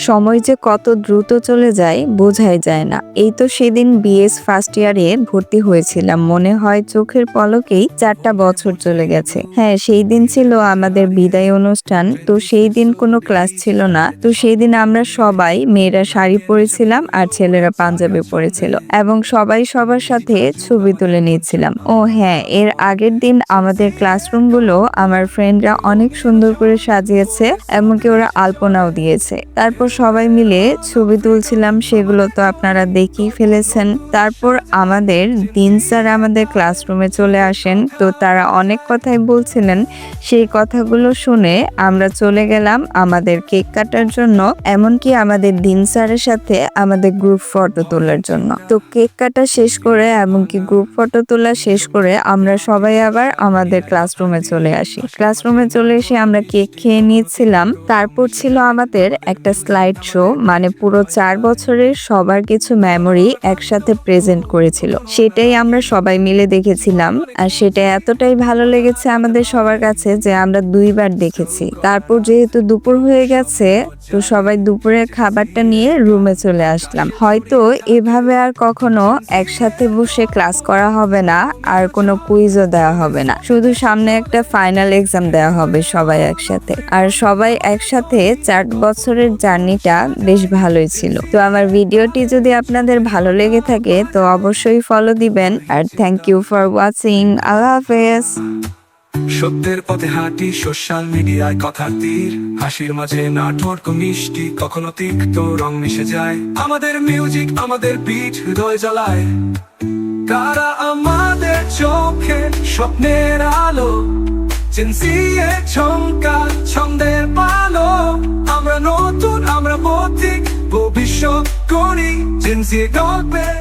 সময় যে কত দ্রুত চলে যায় বোঝাই যায় না। এই তো সেদিন বিএস ফার্স্ট ইয়ারে ভর্তি হয়েছিলাম, মনে হয় চোখের পলকেই 4টা বছর চলে গেছে। হ্যাঁ, সেই দিন ছিল আমাদের বিদায় অনুষ্ঠান। তো সেই দিন কোনো ক্লাস ছিল না। তো সেই দিন আমরা সবাই মেয়েরা শাড়ি পরেছিলাম আর ছেলেরা পাঞ্জাবি পরেছিল এবং সবাই সবার সাথে ছবি তুলে নিয়েছিলাম। ও হ্যাঁ, এর আগের দিন আমাদের ক্লাসরুমগুলো আমার ফ্রেন্ডরা অনেক সুন্দর করে সাজিয়েছে, এমনকি ওরা আলপনাও দিয়েছে। তারপর সবাই মিলে ছবি তুলছিলাম, সেগুলো তো আপনারা দেখেই ফেলেছেন। তারপর আমাদের দিন স্যার আমাদের ক্লাসরুমে চলে আসেন। তো তারা অনেক কথাই বলছিলেন, সেই কথাগুলো শুনে আমরা চলে গেলাম আমাদের কেক কাটার জন্য, এমনকি আমাদের দিন স্যারের সাথে আমাদের গ্রুপ ফটো তোলার জন্য। তো কেক কাটা শেষ করে এমনকি গ্রুপ ফটো তোলা শেষ করে আমরা সবাই আবার আমাদের ক্লাসরুমে চলে আসি। ক্লাসরুমে চলে এসে আমরা কেক খেয়ে নিয়েছিলাম। তারপর ছিল আমাদের একটা স্লাইড শো, মানে পুরো 4 বছরের সবার কিছু মেমোরি একসাথে প্রেজেন্ট করেছিল। সেটাই আমরা সবাই মিলে দেখেছিলাম, আর সেটা এতটাই ভালো লেগেছে আমাদের সবার কাছে যে আমরা 2বার দেখেছি। তারপর যেহেতু দুপুর হয়ে গেছে, তো সবাই দুপুরের খাবারটা নিয়ে রুমে চলে আসলাম। হয়তো এভাবে আর কখনো একসাথে বসে ক্লাস করা হবে না, আর কোনো কুইজও দেওয়া হবে না। শুধু সামনে একটা ফাইনাল এক্সাম দেওয়া হবে সবাই একসাথে। আর সবাই একসাথে 4 বছরের জার্নিটা বেশ ভালোই ছিল। তো আমার ভিডিওটি যদি আপনাদের ভালো লেগে থাকে তো অবশ্যই ফলো দিবেন। আর থ্যাংক ইউ ফর ওয়াচিং। আল্লাহ হাফেজ। সত্যের পথে হাঁটি, সোশ্যাল মিডিয়ায় কথার তীর, হাসির মাঝে নাটক মিষ্টি, কখনো তিক্ত রং মিশে যায়। আমাদের মিউজিক, আমাদের বিট হৃদয় জ্বালায়। কারা আমাদের চোখে স্বপ্নের আলো, চেনসিয়ে ছঙ্কা ছন্দের পালো। আমরা নতুন, আমরা পথিক, ভবিষ্যৎ করি চেনসিয়ে গল্পের